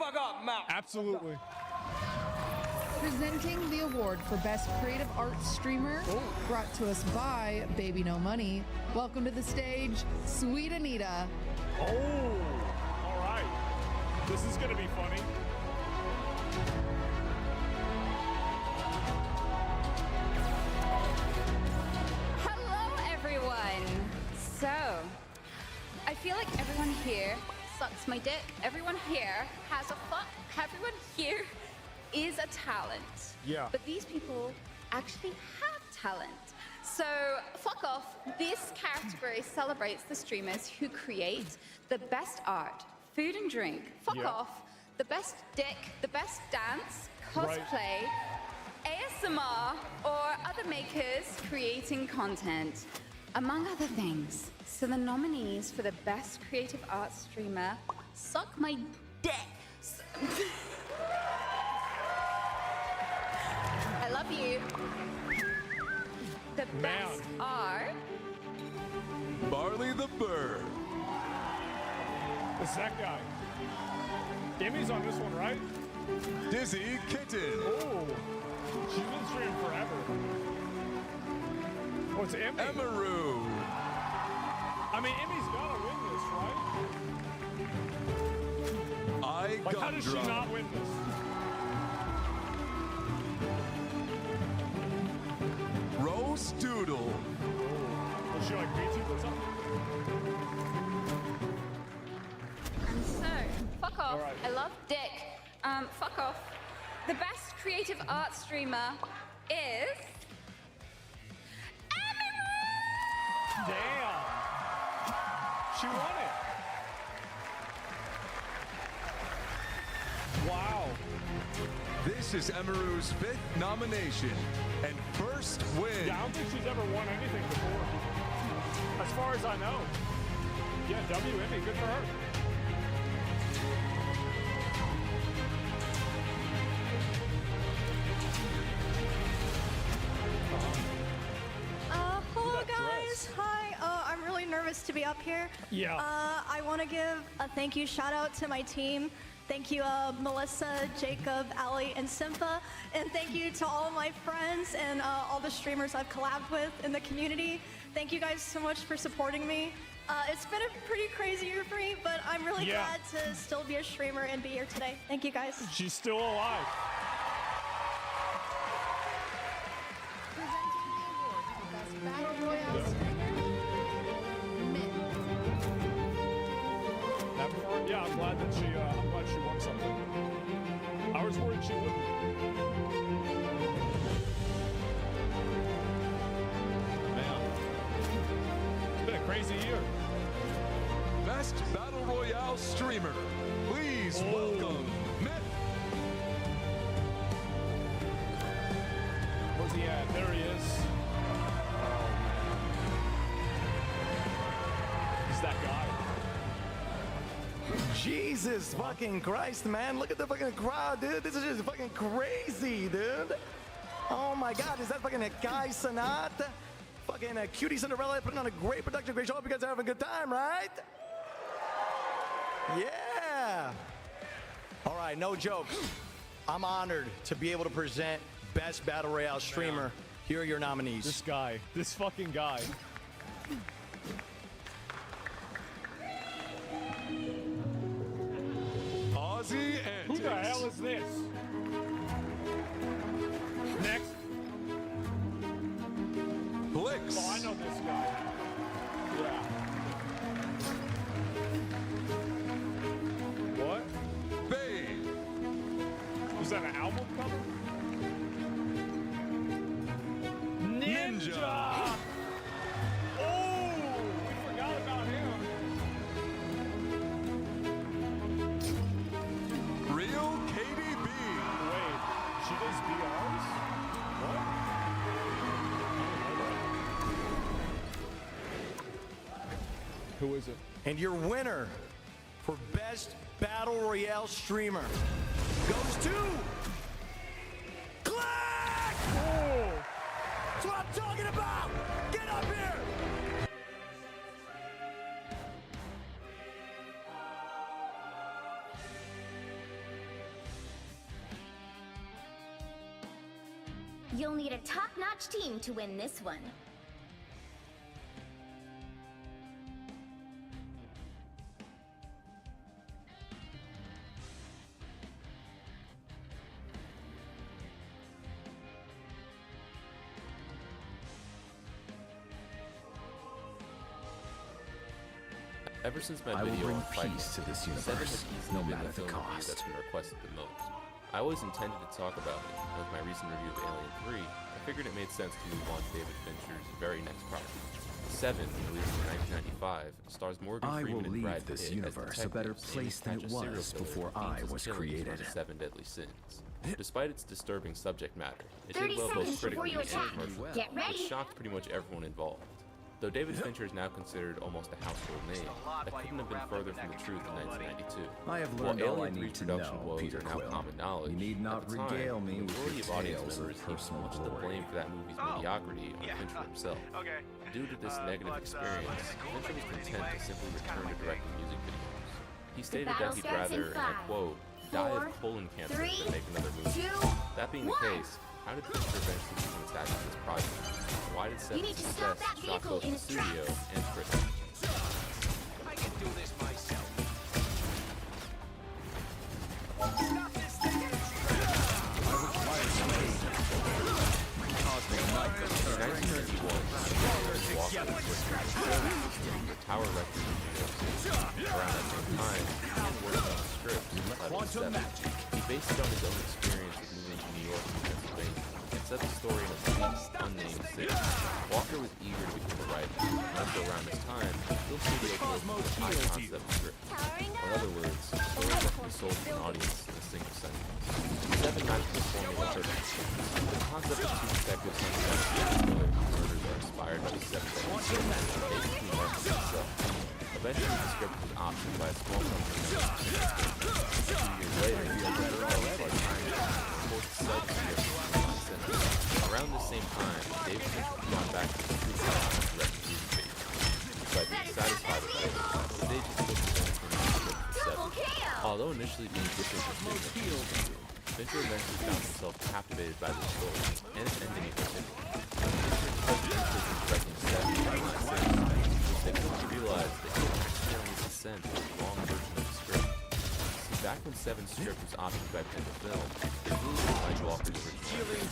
fuck up, Matt. Absolutely. Presenting the award for Best Creative Arts Streamer, brought to us by Baby No Money. Welcome to the stage, Sweet Anita. Oh, all right. This is going to be funny. Hello, everyone. So, I feel like everyone here sucks my dick. Everyone here has a fuck. Everyone here is a talent. Yeah. But these people actually have talent. So, fuck off. This category celebrates the streamers who create the best art, food and drink. Fuck Yeah. off. The best dick, the best dance, cosplay, ASMR, or other makers creating content, among other things. So the nominees for the Best Creative Arts Streamer, suck my dick. I love you. The best are Barley the Bird. It's that guy. Emmy's on this one, right? Dizzy Kitten. Oh, she's been streaming forever. Oh, it's Emmy. Emeroo. I mean, Emmy's gotta win this, right? I Like, how does she not win this? Roast Doodle. Was she like BT or something? And so, fuck off. All right. I love dick. Fuck off. The best creative art streamer is Damn. She won it. Wow. This is Emeroo's 5th nomination and first win. Yeah, I don't think she's ever won anything before. As far as I know. Yeah, WME, good for her. Hello That guys, dress. hi. I'm really nervous to be up here. Yeah. I want to give a thank you shout out to my team. Thank you, Melissa, Jacob, Ali, and Simpa. And thank you to all of my friends and all the streamers I've collabed with in the community. Thank you guys so much for supporting me. It's been a pretty crazy year for me, but I'm really Yeah. glad to still be a streamer and be here today. Thank you guys. She's still alive. Presenting the award for Best Battle Royale Streamer, Min. Yeah, I'm glad that I'm glad she won something. I was worried she wouldn't. Man. It's been a crazy year. Best Battle Royale Streamer. Please welcome Myth. Where's he at? There he is. Oh, man. He's that guy. Jesus fucking Christ, man. Look at the fucking crowd, dude. This is just fucking crazy, dude. Oh my God, is that fucking a Guy Sanat? Fucking a Cutie Cinderella putting on a great production. Great show. Hope you guys are having a good time, right? Yeah. All right, no jokes. I'm honored to be able to present Best Battle Royale Streamer. Here are your nominees. This guy. This fucking guy. Ozzy and Who the hell is this? Next. Blix. Oh, I know this guy. Yeah. What? Babe. Was that an album cover? Ninja. Oh, we forgot about him. Real KDB. Wait, she does BRs? What? Who is it? And your winner for Best Battle Royale Streamer goes to Clack! Oh! That's what I'm talking about! Get up here! You'll need a top-notch team to win this one. Ever since my I will video bring on Fight peace to this 7 universe, has easily no been matter the the film review cost. that's been requested the most. I always intended to talk about it, and with my recent review of Alien 3, I figured it made sense to move on to David Fincher's very next project. 7, released in 1995, stars Morgan I Freeman will and leave Brad this Pitt universe as a better detectives place than aiming it to catch a was serial before killer I who was kills created. for the 7 deadly sins. Despite its disturbing subject matter, it 30 did well both seconds before critically you and attack. commercially, Get ready. which shocked pretty much everyone involved. Though David Fincher is now considered almost a household name, that couldn't have been further from the truth in 1992. I have While learned all I Alien 3 need to production know, woes Peter are now Quill. common knowledge, You need not at the time, regale me the with majority your of audience tales of members heaped personal much of the glory. blame for that movie's mediocrity on Fincher himself. Due to this negative experience, Fincher was content to simply return to directing music videos. He stated that battle he'd starts in rather, and I 5, quote, die 4, of colon cancer 3, than make another movie. 2, That being the 1. case, how did Fincher eventually become attached to this project? Why did You need Seven's to stop success that shock vehicle both in the its studio tracks. and critics? I can do this myself. In 1991, Walker was the Tower Records engineer. Around that same time, he began working on a script titled Seven. He based it on his own experience of moving to New York and Pennsylvania and set the story in a bleak, unnamed city. Walker was eager to become a writer, and also around this time, Phil Studio closed with a high-concept script. In other words, the story must be sold to an audience in a single sentence. Seven matched the formula perfectly. The concept of two detectives on the murders are inspired by the Seven Deadly Sins, basically marks itself. Eventually, the script was optioned by a small company. 2 years later, the other part-time forced to sell the script to Online Cinema. Around the same time, David Fincher had gone back to the true style of direct music videos. Despite being satisfied with it, the stage is still presented for the script for 7. Although initially being disinterested in the Fincher eventually found himself captivated by the story and its ending in particular. Fincher took interest in directing 7 by Online Cinema, which they quickly realized that he was experiencing the descent of a long version of the script. See, back when 7's script was optioned by Penn to Film, it really didn't like Walker's original ending.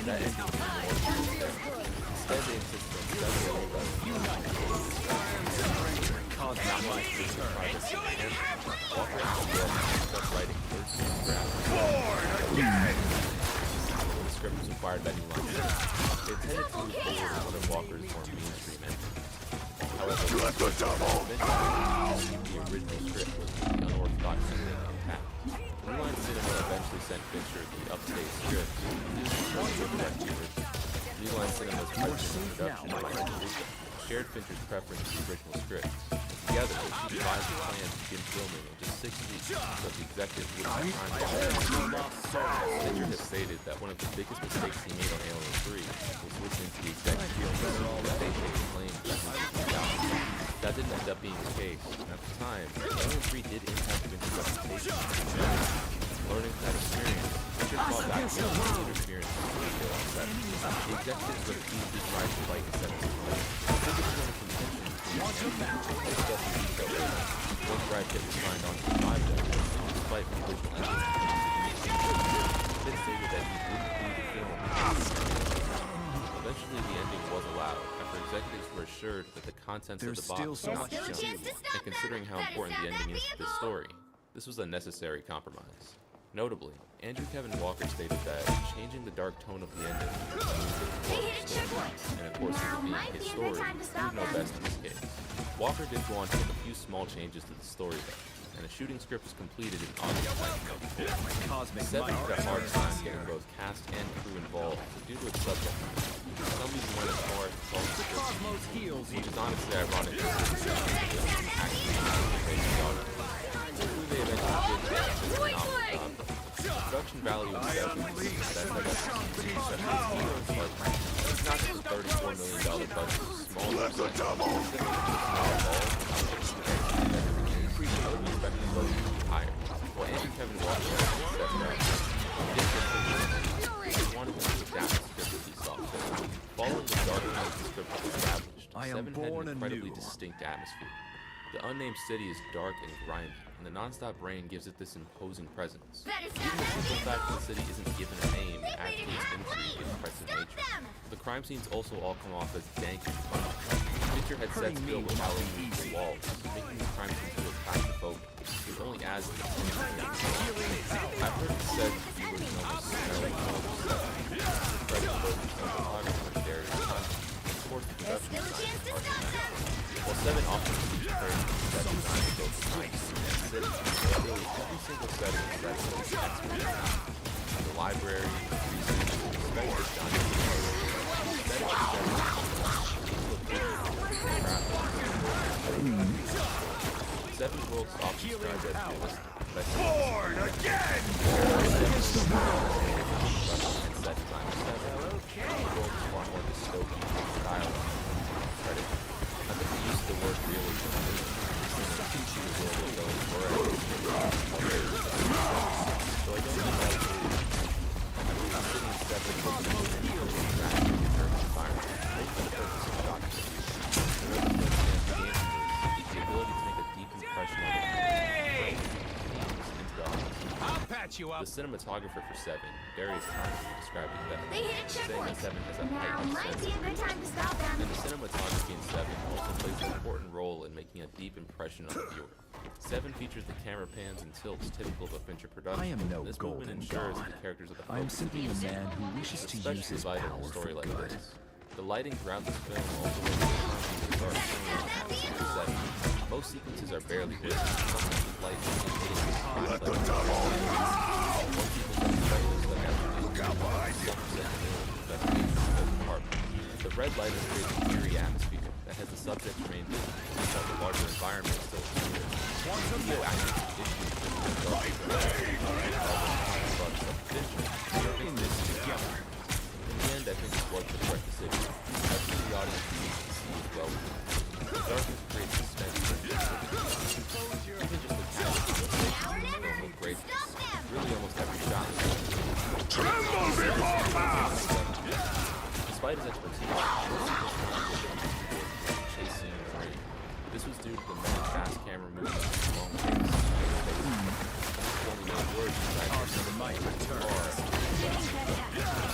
That ending was more than instead they insisted on several other not much Fincher project and Walker ended up writing 13 drafts. When the script was acquired by New Line Cinema, they intended to move forward with one of Walker's more mainstream endings. However, the original script was the unorthodox ending intact. New Line Cinema eventually sent Fincher the upstate script, and he was determined to direct the original. New Line Cinema's president of production, Mike Russo, shared Fincher's preference for the original script. Together, the two devised a plan to begin filming in just 6 weeks, but the executives would not time it. Fincher has stated that one of the biggest mistakes he made on Alien 3 was listening to the executives that they claimed that movie was out. That didn't end up being the case, and at the time, Alien 3 did impact Fincher's reputation. Learning from that experience, Fincher fought back against the interference in the studio on set. The executives would have easily tried to fight the set as well. I think it's one of the contentions once Brad Pitt was signed on to revive them, despite the original ending. Pitt stated that he wouldn't do the film. Eventually, the ending was allowed, after executives were assured that the contents of the box were not shown, and considering how important the ending is to the story, this was a necessary compromise. Notably, Andrew Kevin Walker stated that changing the dark tone of the ending would and of course, it being his story, he would know best in this case. Walker did go on to make a few small changes to the story though, and a shooting script was completed in August 1994. 7 had a hard time getting both cast and crew involved due to its subject matter. Some even went as far as to call the script, which is honestly ironic considering the actually based on it. The crew they eventually did a phenomenal job. The production value of 7 that it's not just a $34 million budget, small budget, higher. Well, Andrew Kevin Walker said that he didn't get he wanted them to adapt the script I am Seven had born an incredibly anew. distinct atmosphere. The unnamed city is dark and grimy, and the non-stop rain gives it this imposing presence. Better Even stop the simple them! fact that the city isn't given a name They adds made to it its halfway! intrigue and impressive Stop nature. them! The crime scenes also all come off as dank and fun. Fincher had Hurting sets me filled with will not be Halloween easy. walls, making these crime scenes feel claustrophobic. It only adds to the I've heard it said that the original was smelling credit both the cinematographer Darius Hunt, and of course the There's production still a chance to designer stop them! While Seven often receives praise for set design of both nights and city, really every single setting is set with expert. The library, research, especially Johnny Seven Worlds is often described as realistic. Born again! And set design of Seven. The world is far more dystopian in style and credit. I think the use of the word realism teach you the world of those words. So I don't think that was I believe the city in Seven was a environment, maybe for the purpose of documentation. The ability to make a deep impression on the I'll patch you up. The cinematographer for Seven, Darius Hunt, described it best, They hit a saying checkpoint! that Seven has a Now heightened might sense be a of good time to stop them! and the cinematography in Seven also plays an important role in making a deep impression on the viewer. Seven features the camera pans and tilts typical of a Fincher production. I am no This golden movement ensures god. that the characters of the I am focus simply a man who wishes to use especially his vital power in a for story like good. this. The lighting throughout this film also makes the content dark and setting. Most sequences are barely lit. Some of the light is the The red light creates an eerie atmosphere that has the subject remain visible, while the larger environment is still clear. Video acting issues with the dark in the end, I think it's was the correct decision. I think the audience needs to see as well. The darkness creates suspense. Even just the cast of the film look great. Really almost every shot. Tremble before mass! Despite his expertise, chase scene and rain. This was due to the many fast camera movements and long takes. Only made worse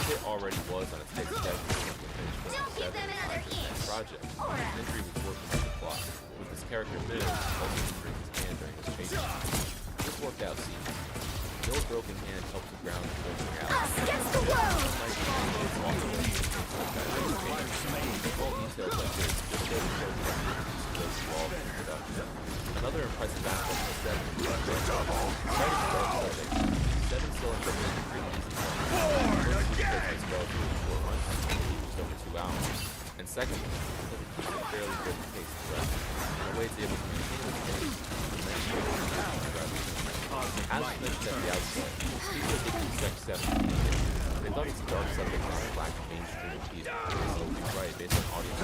It already was on its next schedule to finish Don't give them another inch! project. Or a- Henry was working with the plot, with his character Bill also bring his hand during his chase scene. This worked out seamlessly. Bill's broken hand helps the ground to hold the Us against the world! Another impressive aspect of Seven is Seven still implemented pretty easy over 2 hours. And second, it keeps a fairly good pace of rest. In a way it's able to maintain this pace. As mentioned at the outset, people didn't expect Seven to be hit. They thought its dark subject matter lacked mainstream appeal. So he's right, based on audience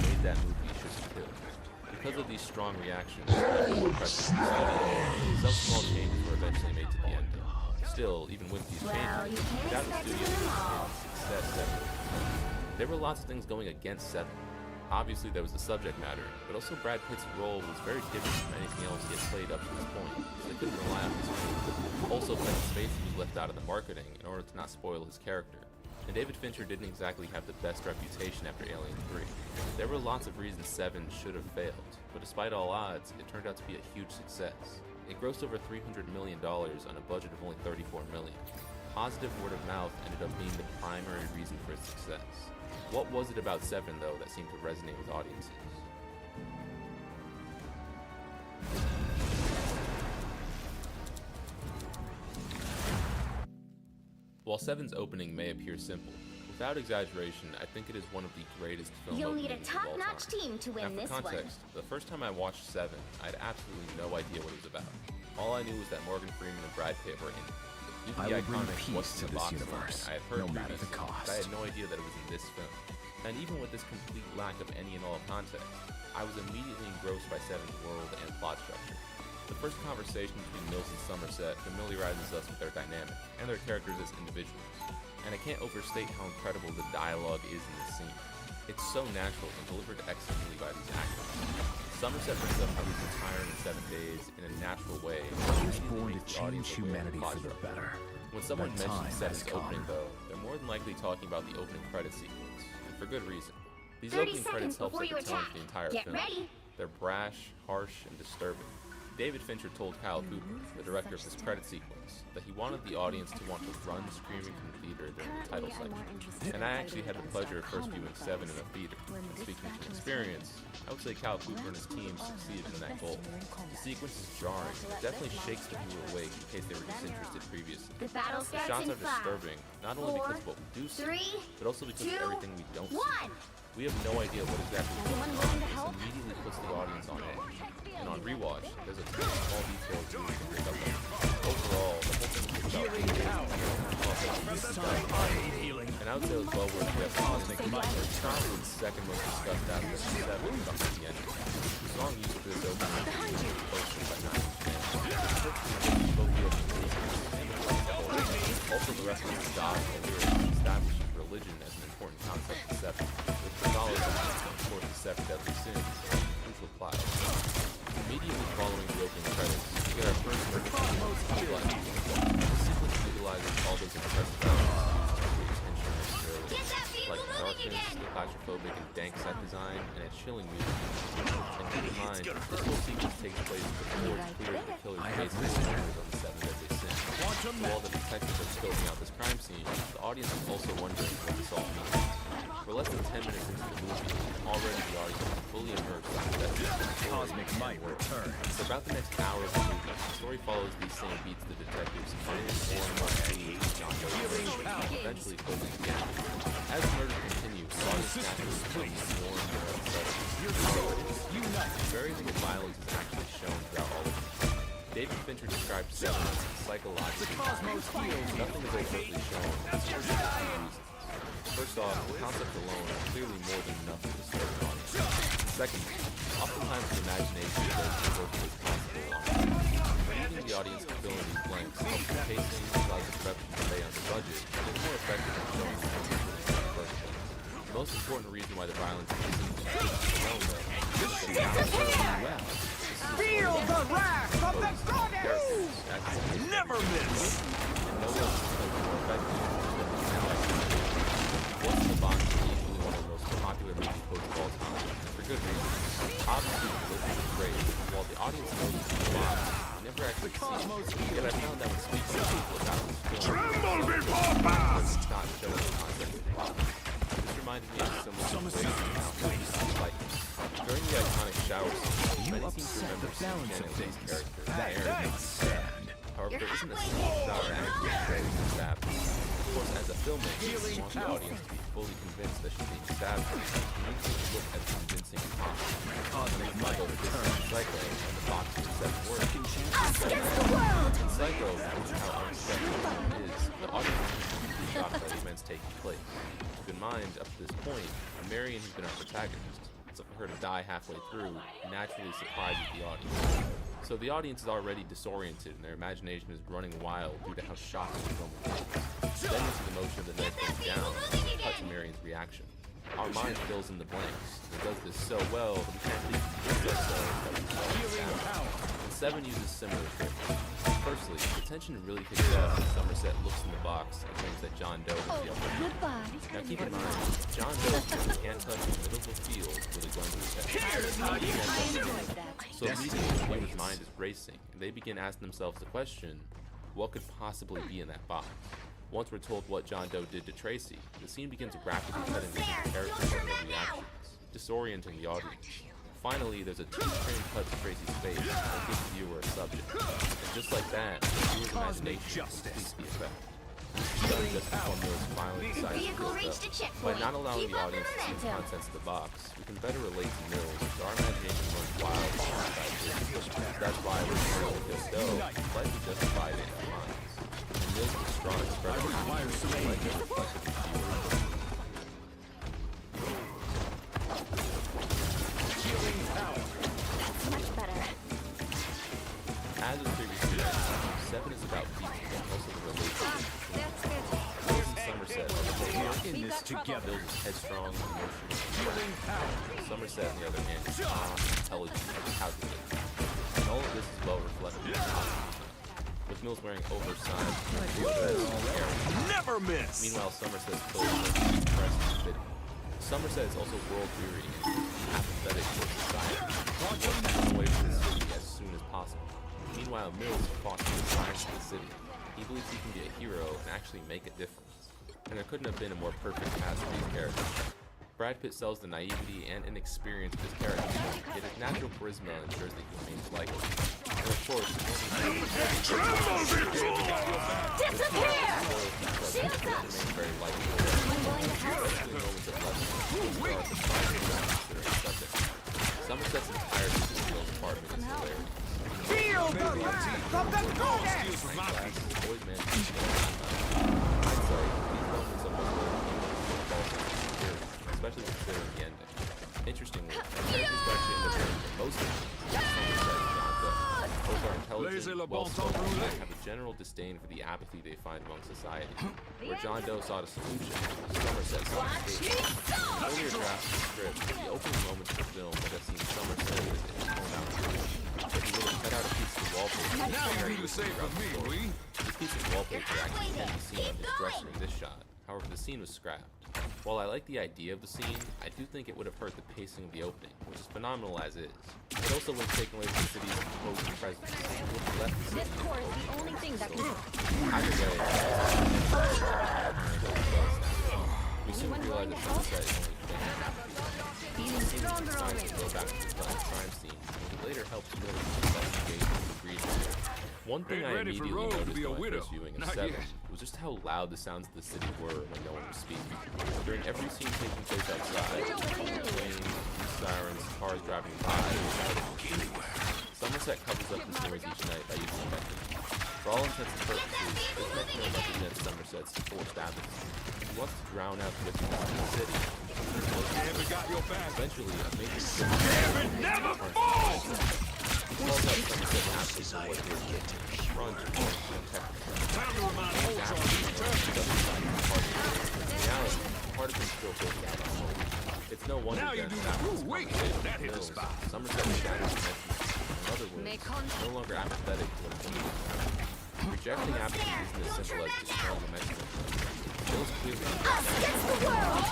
made that movie should be killed. Because of these strong reactions, some small changes were eventually made to the ending. Still, even with these changes, without the studio's success, there were lots of things going against Seven. Obviously, there was the subject matter, but also Brad Pitt's role was very different from anything else he had played up to this point, so they couldn't rely on his name. Also, Kevin Spacey was left out of the marketing in order to not spoil his character. And David Fincher didn't exactly have the best reputation after Alien 3. There were lots of reasons Seven should have failed, but despite all odds, it turned out to be a huge success. It grossed over $300 million on a budget of only $34 million. Positive word of mouth ended up being the primary reason for its success. What was it about Seven, though, that seemed to resonate with audiences? While Seven's opening may appear simple, without exaggeration, I think it is one of the greatest film You'll need a openings of all top-notch time. team to win Now, this for one. context, the first time I watched Seven, I had absolutely no idea what it was about. All I knew was that Morgan Freeman and Brad Pitt were in it. Due to I the will bring iconic peace "What's in to the this box" line, universe, I had heard no matter the previously, cost. but I had no idea that it was in this film. And even with this complete lack of any and all context, I was immediately engrossed by Seven's world and plot structure. The first conversation between Mills and Somerset familiarizes us with their dynamic and their characters as individuals. And I can't overstate how incredible the dialogue is in this scene. It's so natural and delivered excellently by these actors. Somerset brings up how he's retiring in 7 days in a natural way. He was born to change humanity for the better. When someone That time mentions has Seven's opening, come. though, they're more than likely talking about the opening credit sequence, and for good reason. These 30 opening credits seconds help before set you the tone attack. for the entire Get film. ready. They're brash, harsh, and disturbing. David Fincher told Kyle Cooper, the director of this credit sequence, that he wanted the audience to want to run screaming from the theater during the title section. And I actually had the pleasure of first viewing Seven in a theater. And speaking from experience, I would say Kyle Cooper and his team succeeded in that goal. The sequence is jarring, it definitely shakes the viewer awake in case they were disinterested previously. The battle The starts shots in are 5, disturbing, not only because of what we do see, 3, but also because 2, of everything we don't 1. see. We have no idea what exactly is going on. This immediately puts the audience on edge. And on rewatch, there's a few small details we can pick up on. Overall, the whole thing is about and I would say it was well worth the effort. It's not the second most discussed aspect of Seven comes at the end. The song used for this opening is posted by Also, the rest of the God and lyrics establishes religion as an important concept in Seven, with Catholicism, of course, the seven deadly sins, crucial plot. Immediately following the opening credits, we get our first look at the highlight. The sequence utilizes all those impressive elements used to create tension and like the darkness, the claustrophobic and dank set design, and its chilling music. And keep in mind, this whole sequence takes place before it's clear that the killer's basically on the seven deadly sins. While the detectives are scoping out this crime scene, the audience is also wondering what this all means. We're less than 10 minutes into the movie, and already the audience is fully immersed in the Cosmic might return. For about the next hour of the movie, the story follows these same beats the detectives find more and more clues to John Doe's murder, eventually closing the gap. As the murder continues, the audience naturally becomes more and more upset. Very little violence is actually shown throughout all of it. David Fincher described Seven as psychologically violent. Nothing is overtly shown for two reasons. First off, the concept alone is clearly more than enough to disturb an audience. Second, oftentimes the imagination goes as closely as possible on leaving the audience to fill in these blanks. The pacing allows the production to stay under budget, and is more effective in showing the first place. The most important reason why the violence isn't known, though, is that Feel the wrath of the goddess! Never miss! And no one is more effective than the analysis. What's in the Box is easily one of the most popular movie quotes of all time, and for good reason. Obviously, the delivery is great, while the audience knows it's the box, you never actually see it. Yet I found that when speaking to people about this film, Tremble before blast! it's not showing the concept of the box. This reminded me of a similar situation like during the iconic shower scene, many seem to remember seeing Janet Leigh's character, Aaron. However, there isn't a single shot or anecdote portraying the stabbed. Of course, as a filmmaker, you want the audience to be fully convinced that she's being stabbed. You need to look as convincing as possible. Cosmic might return. Psycho and the box of seven words. Us against the world! In Psycho, which is how unexpected it is, the audience is completely shocked by the events taking place. Keep in mind, up to this point, Marion has been our protagonist. So for her to die halfway through naturally surprises the audience. So the audience is already disoriented and their imagination is running wild due to how shocking the film is. Then into the motion of the knife going down, and cut to Marion's reaction. Our mind fills in the blanks. It does this so well that we can't leave ourselves that we fall down. And Seven uses similar tricks. Firstly, the tension really kicks up when Somerset looks in the box and claims that John Doe is the upper. Now keep in mind, John Doe is handcuffed in the middle of the field with a gun to his head. So immediately the viewer's mind is racing, and they begin asking themselves the question, what could possibly be in that box? Once we're told what John Doe did to Tracy, the scene begins rapidly cutting different characters and their reactions, disorienting the audience. Finally, there's a two-frame cut to Tracy's face that gives the viewer a subject. And just like that, the viewer's imagination completes the effect. Done just as one of those violent sides by not allowing the audience to see the contents of the box, we can better relate to Mills, so our imagination runs wild alongside his. That's why we're able to kill Doe, slightly justified in our minds. And Mills is strong expression like the reflected in the viewer. Much better. As was previously mentioned, Seven is about people and also the relationship between them. Mills and Somerset in this together. Mills is headstrong, emotional. Somerset, on the other hand, is calm, intelligent, and calculated. And all of this is well reflected in the costume. With Mills wearing oversized, Never miss! meanwhile, Somerset's clothes are expressed and fitting. Somerset is also world-weary and apathetic towards society. He wants to run away from the city as soon as possible. Meanwhile, Mills fought for the science of the city. He believes he can be a hero and actually make a difference. And there couldn't have been a more perfect cast for these characters. Brad Pitt sells the naivety and inexperience of his character, yet his natural charisma ensures that he remains likable. And of course, Disappear! Shields up! very likable. Somerset's entire physical department is hilarious. Feel the wrath of the goddess! Boys man, hindsight, these moments almost especially considering the ending. Interestingly, characters who actually end up being the most Somerset and John Doe. Both are intelligent, well-spoken, and have a general disdain for the apathy they find among society. Where John Doe sought a solution, Somerset sought a escape. Earlier drafts of the script, the opening moments of the film would have seen Somerset as a toned out creature. But he would have cut out a piece of the wallpaper. Now you need to save with me, Lee. This piece of wallpaper actually can be seen on his dresser in this shot. However, the scene was scrapped. While I like the idea of the scene, I do think it would have hurt the pacing of the opening, which is phenomenal as is. It also would have taken away from the city's imposing presence, and would have left the city This core is the only thing that can... either way, we soon realized that Somerset is only Feeling stronger already. go back to the crime scene, and he later helps Mills investigate and agree to it. One thing I immediately noticed when I first viewing of 7 was just how loud the sounds of the city were when no one was speaking. During every scene taking place outside, planes, sirens, cars driving by, Somerset covers up his noise each night by using a mechanism. For all intents and purposes, this mechanism represents Somerset's forced apathy. He wants to drown out the differences in the city. Eventually, a major Never fall! calls out Somerset and asks him what his front and protect part of him still feels down on home. It's no wonder that that hit the spot. Somerset is shatters in other words, no longer apathetic to what he needs. Rejecting apathy isn't as simple as destroying the mechanism. Mills clearly Against the world!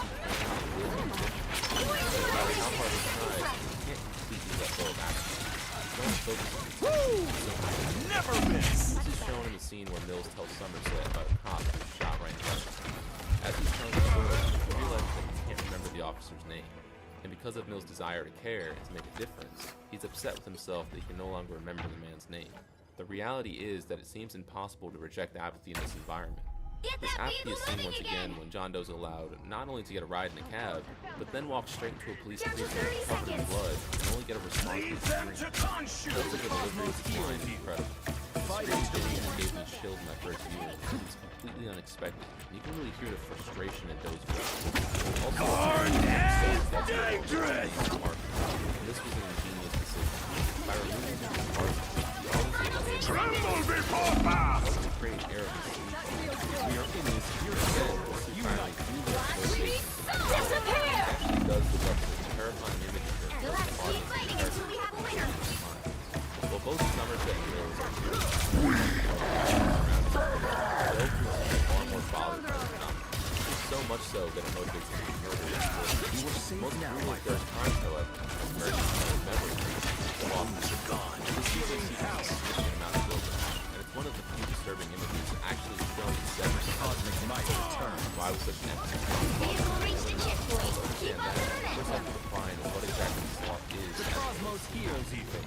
how hard he tries, he can't completely let go of apathy. Never miss! This is shown in the scene where Mills tells Somerset about a cop who was shot right in front of him. As he's telling the story, he realizes that he can't remember the officer's name. And because of Mills' desire to care and to make a difference, he's upset with himself that he can no longer remember the man's name. The reality is that it seems impossible to reject apathy in this environment. This apathy is seen once again when John Doe's allowed not only to get a ride in a cab, but then walk straight into a police station covered in blood and only get a response to the screen. Also, the delivery of the line is incredible. The screen gave me chills in my first viewing. It's completely unexpected. You can really hear the frustration in Doe's voice. Also, dangerous! This was an ingenious decision. By removing the part, the audience Tremble before power! to create arrogance. We are in this here again. Disappear! Does look up to the terrifying image of her. Let's keep fighting until we have a winner. Well, both Somerset and Mills are heroes. Doe is far more bothered by the phenomenon. So much so that it motivates him to murder his work. You were safe Most now, brutally my does crimes, however, as American memory. The officers are gone. This is a significant amount of building, and it's one of the few disturbing images actually shown in 7. Cosmic might return. Why was such an emphasis? Vehicle reached the checkpoint. Keep up the First, have momentum. to define what exactly sloth is. Cosmos heals Ethan.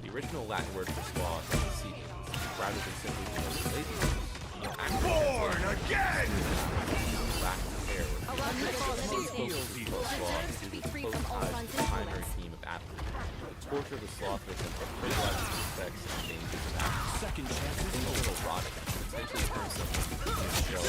The original Latin word for sloth is seeking, rather than simply denoting laziness. More accurately, Born again! lack of care. Cosmos heals Ethan. Sloth is its close ties to the primary theme of apathy. The torture of the sloth victim that realizes the effects and dangers of apathy. Second chance It's a little erotic, but essentially turns something into a show.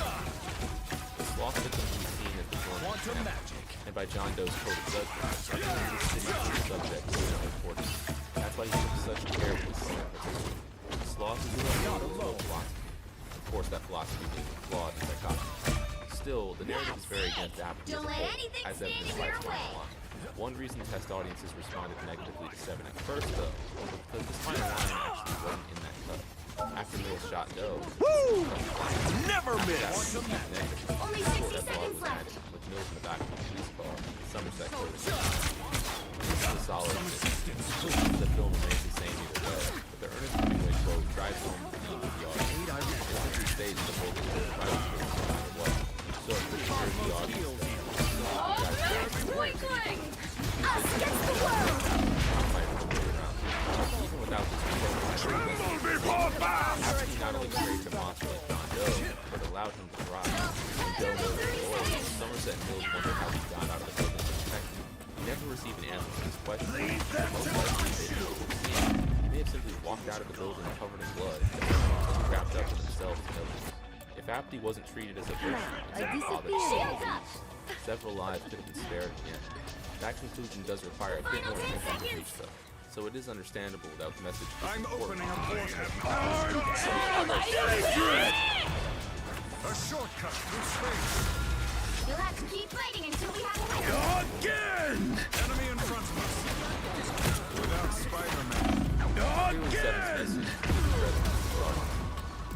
The sloth victim can be seen as the villain of Quantum the magic. and by John Doe's code of judgment, the city subject is so important. That's why he took such care with his sin. Sloth is a philosophy. Of course, that philosophy being flawed and psychotic. Still, the narrative is very against Apathy Don't as a let whole, anything as stand evidenced in by your its final way. line. One reason test audiences responded negatively to 7 at first, though, was because this final line actually wasn't in that cut. After Mills shot Doe, Never miss! Only 60 seconds left. with Mills in the back of the police car, Somerset clearly. This is a solid finish. The film remains the same either way, but the Ernest Hemingway quote drives home the theme of the audience. It simply states the whole thing is right no matter what. So it pretty sure the audience Weakling! Us against the world! even without this quote, Apathy not only created a monster like John Doe, but allowed him to thrive. When Doe knows the Lord, Somerset and Mills wonder how he got out of the building unaffected. He never received an answer to this question. Most likely they didn't see him. He may have simply walked out of the building covered in blood, and wrapped up in themselves and others. If Apathy wasn't treated as a virtue, instead of father, several lives could have been spared in the end. That conclusion does require a bit more attention to reach, though. So it is understandable without the message. I'm opening a portal. A shortcut through space. You'll have to keep fighting until we have a winner. Again! Enemy in front of us. Without Spider-Man. Again!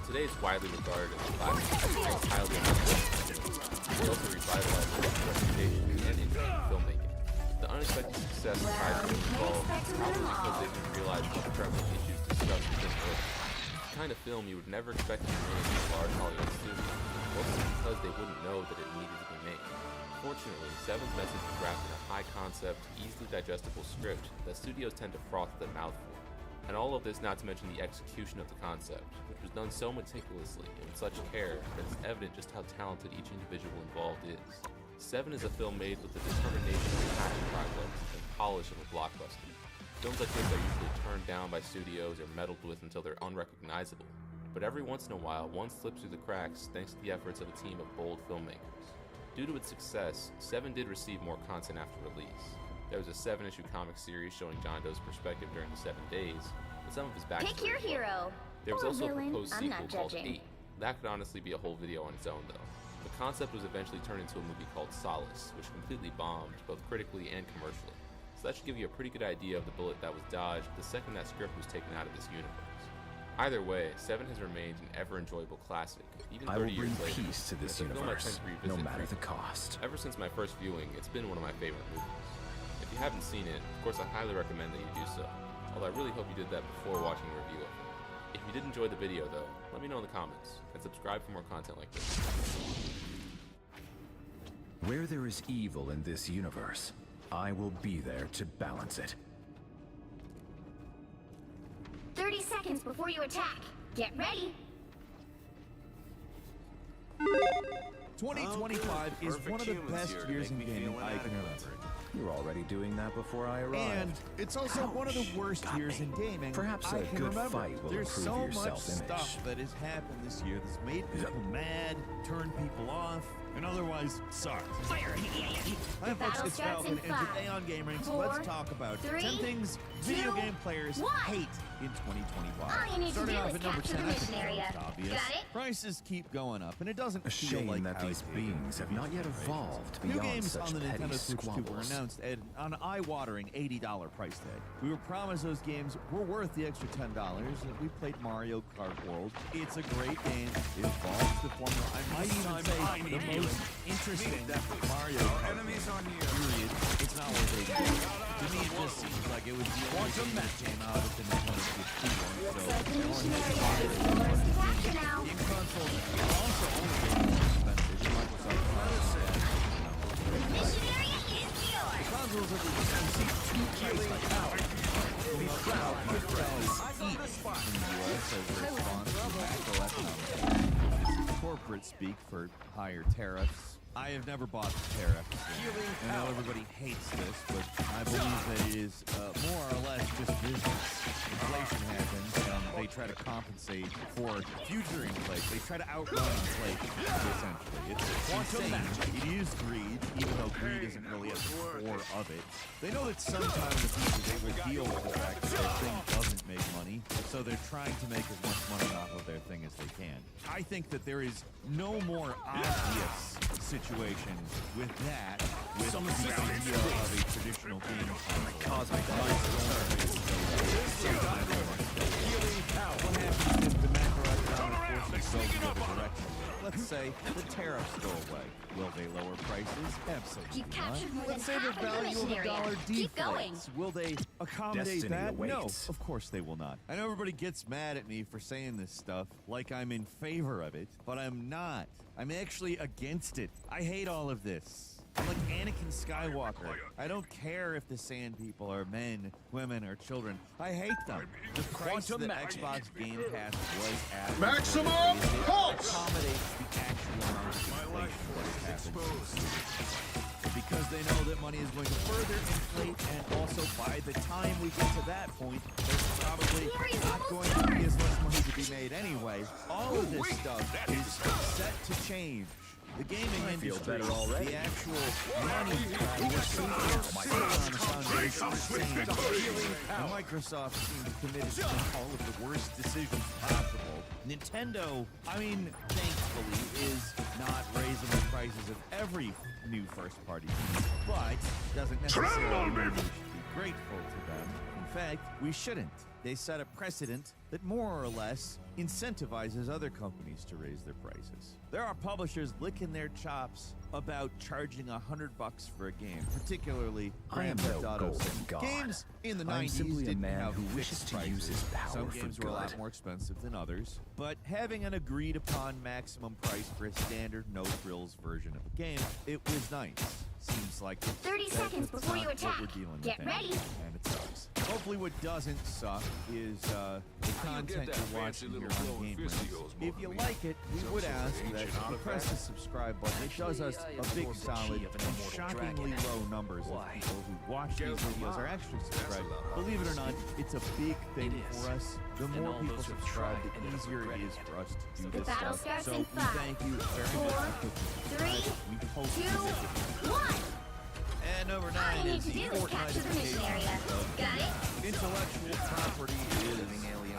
Today it's widely regarded as a classic, and highly unfortunate. It also revitalized its reputation and interest in filmmaking. The unexpected success of High School Involved is probably because they didn't realize what prevalent issues discussed within the film. The kind of film you would never expect to be made in a large Hollywood studio, mostly because they wouldn't know that it needed to be made. Fortunately, Seven's message was wrapped in a high-concept, easily digestible script that studios tend to froth at the mouth for. And all of this not to mention the execution of the concept, which was done so meticulously and with such care that it's evident just how talented each individual involved is. Seven is a film made with the determination of a passion project and polish of a blockbuster. Films like this are usually turned down by studios or meddled with until they're unrecognizable. But every once in a while, one slips through the cracks thanks to the efforts of a team of bold filmmakers. Due to its success, Seven did receive more content after release. There was a 7-issue comic series showing John Doe's perspective during the 7 days, and some of his backstory. Pick your hero. There was Or also a villain. proposed I'm sequel not called judging. 8. That could honestly be a whole video on its own, though. The concept was eventually turned into a movie called Solace, which completely bombed, both critically and commercially. So that should give you a pretty good idea of the bullet that was dodged the second that script was taken out of this universe. Either way, 7 has remained an ever-enjoyable classic, even 30 I will years bring later. peace to this It's a film I tend universe, to no revisit matter the frequently. cost. Ever since my first viewing, it's been one of my favorite movies. If you haven't seen it, of course I highly recommend that you do so, although I really hope you did that before watching a review of it. If you did enjoy the video though, let me know in the comments, and subscribe for more content like this. Where there is evil in this universe, I will be there to balance it. 30 seconds before you attack. Get ready. 2025 is one of the best years in gaming I can remember. You're already doing that before I arrive. And it's also one of the worst years in gaming Perhaps I a can good remember. fight will There's improve so your much self-image. stuff that has happened this year that's made people mad, turned people off, and otherwise sucked. Hi folks, battle it's starts Falcon, in and today 5, on Game Ranks, 4, let's talk about 3, 10 things video 2, game players 1. hate in 2025. All you need to Starting do off is at number capture 10, the I think mission the area. most obvious. Got it? Prices keep going up, and it doesn't A feel shame like that how these it did beings have not yet evolved New beyond games such on the petty Nintendo Switch 2 were squabbles. announced at an eye-watering $80 price tag. We were promised those games were worth the extra $10. We played Mario Kart World. It's a great game. It evolves the formula. I might even say the most interesting Mario Kart Enemies game, on you. period. It's not worth $80. To me, it just seems like it was the only game that came out of the Nintendo Switch 2 one. Looks So like the everyone mission gets area is fired. yours to capture now. Game consoles are also only getting more expensive. Microsoft said, Mission area is yours. consoles are received two price hikes. We proud $50 each in the U.S. as a response to macroeconomic. This is corporate speak for higher tariffs. I have never bought the tariff. I know everybody hates this, but I believe that it is more or less just business. Inflation happens, and they try to compensate for future inflation. They try to outrun inflation, essentially. It's insane. It is greed, even though greed isn't really at the core of it. They know that sometime in the future they will deal with the fact that their thing doesn't make money, so they're trying to make as much money off of their thing as they can. I think that there is no more obvious situation with that, with the idea of a traditional game console. What happens if the macroeconomic forces go the other direction? Let's say the tariffs go away. Will they lower prices? Absolutely You've captured more not. Let's say than the half of the value of mission the area. dollar Keep going. deflates. Will they accommodate Destiny that? No, awaits. of course they will not. I know everybody gets mad at me for saying this stuff like I'm in favor of it, but I'm not. I'm actually against it. I hate all of this. I'm like Anakin Skywalker. I don't care if the Sand People are men, women, or children. I hate them. The price that Xbox Game Pass was at Maximum pulse! accommodates the actual amount of inflation that has happened. Because they know that money is going to further inflate, and also by the time we get to that point, there's probably not going to be as much money to be made anyway. All of this stuff is set to change. The gaming industry, the actual money was sitting on a foundation of sand. And Microsoft seems committed to all of the worst decisions possible. Nintendo, I mean, thankfully, is not raising the prices of every new first-party game, but doesn't necessarily mean we should be grateful to them. In fact, we shouldn't. They set a precedent that more or less incentivizes other companies to raise their prices. There are publishers licking their chops about charging $100 for a game, particularly I am Grand no Theft Auto golden 6. god. Games in the I am 90s simply a didn't man have who fixed wishes to prices. use his power Some for games were a lot good. more expensive than others, but having an agreed upon maximum price for a standard no-frills version of a game, it was nice. Seems like 30 that seconds that's before you not attack. what we're dealing Get with ready. anymore, and it sucks. Hopefully what doesn't suck is the content that you're watching fancy here little on glowing Game fist of Rants. yours, If you like it, we would ask that you press the subscribe button. It does us a big solid, and shockingly low numbers of people who watch these videos are actually subscribed. Believe it or not, it's a big thing for us. The more people subscribe, the easier it is for us to do The this battle stuff. starts So in we 5, thank you very 4, much for subscribing. 3, We hope 2, you 1. And number All 9 you need is to the do is capture the mission area. Got it? intellectual property is,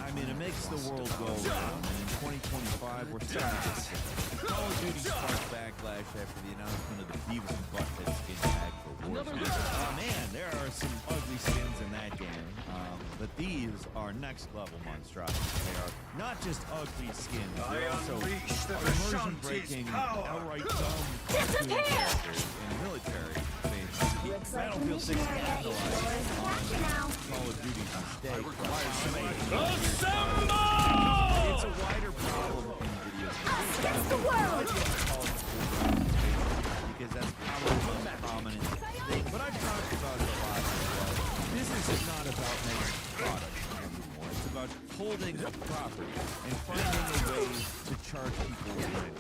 I mean, it makes the world go around, and in 2025, we're starting to see Call of Duty sparked backlash after the announcement of the Beavis and Butthead skin tag for Warzone. Oh man, there are some ugly skins in that game, but these are next level monstrosities. They are not just ugly skins, they're also immersion-breaking, outright dumb cartoon characters in military bases. Looks like the Battlefield 6 mission area is yours to capture now. Call of Duty's mistake. It's a wider problem in video games. Us against the world! Because that's probably the most prominent thing. But I've talked about it a lot as well. This is not about making products anymore. It's about holding a property and finding a way to charge people with it.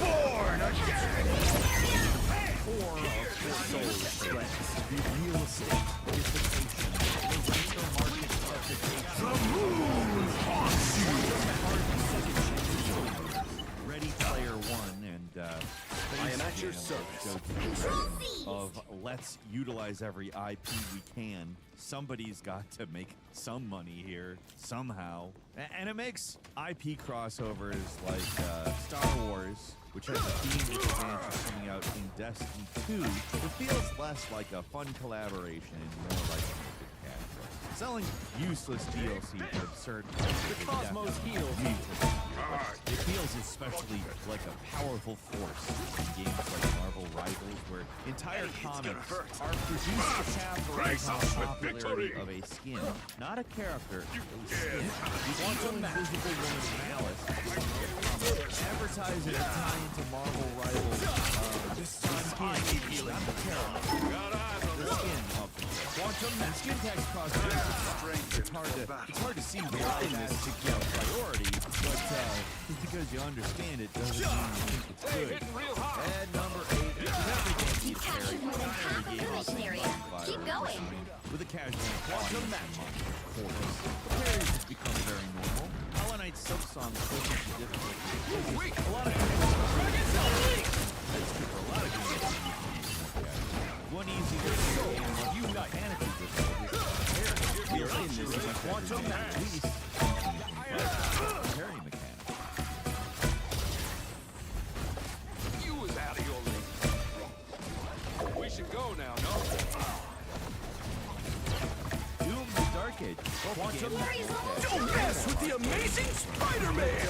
Born again! Or the real estate dissipation, the rental market subjugation. The moon haunts you! Ready Player One and I am at your service. of let's utilize every IP we can. Somebody's got to make some money here somehow, and it makes IP crossovers like Star Wars, which has a themed expansion coming out in Destiny 2. It feels less like a fun collaboration and more like a good cash grab. Selling useless DLC for absurd prices. The Cosmos heals. It feels especially like a powerful force in games like Marvel Rivals, where entire comics are produced to capitalize on the popularity of a skin, not a character, a skin. You want some invisible woman's malice, advertise it and tie into Marvel Rivals, the skin, not the character, the skin of the Quantum and skin tags cost it's hard to see why that's a priority, but just because you understand it doesn't mean you think it's good. And number 8, every game You needs captured more than half of the mission area. Keep going. with a casual quantum match chorus. The parries has become very normal. Hollow Knight Silksong pushes the difficulty. A lot of people that's true for a lot of games. One easy way to go and unite fantasy difficulties. We are in this quantum at least. Parry mechanic. You was out of your league. We should go now, no? Doom the Dark Age. Quantum. Don't mess with the amazing Spider-Man!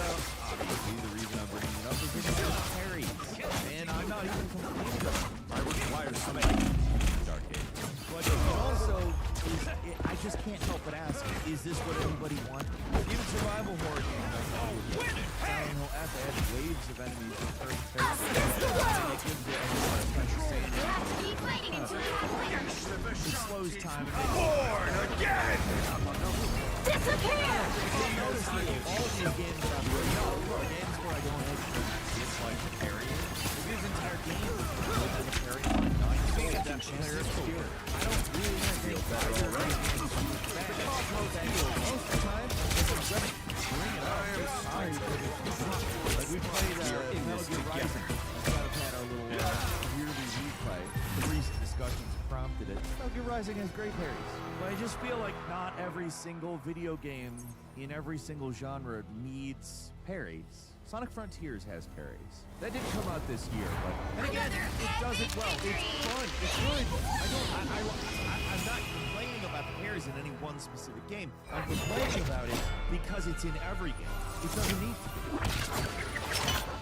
Obviously, the reason I'm bringing it up is because it's parries. And I'm not even complaining about them. I require some Dark Age. But it also is, I just can't help but ask, is this what anybody wants? Even survival horror games like Silent Hill F had waves of enemies in first person. And it gives it You'll have to keep fighting until you have winners. it slows time. And Born again! Disappear! notice that all of the games that I'm really games where I go ahead and dislike the parry. Maybe this entire game with the parry on not so that player is secure. I don't really think that either of these games is bad. Most of the time, if I'm gonna bring it up, it's sorry, but it's not. Like we played Metal Gear Rising. That's why I've had our little yearly replay. The recent discussions prompted it. Metal Gear Rising has great parries. But I just feel like not every single video game in every single genre needs parries. Sonic Frontiers has parries. That didn't come out this year, but and again, it does it well. It's fun. It's good. I'm not complaining about the parries in any one specific game. I'm complaining about it because it's in every game. It doesn't need to be.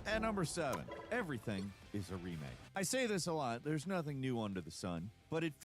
At number 7, everything is a remake. I say this a lot, there's nothing new under the sun, but it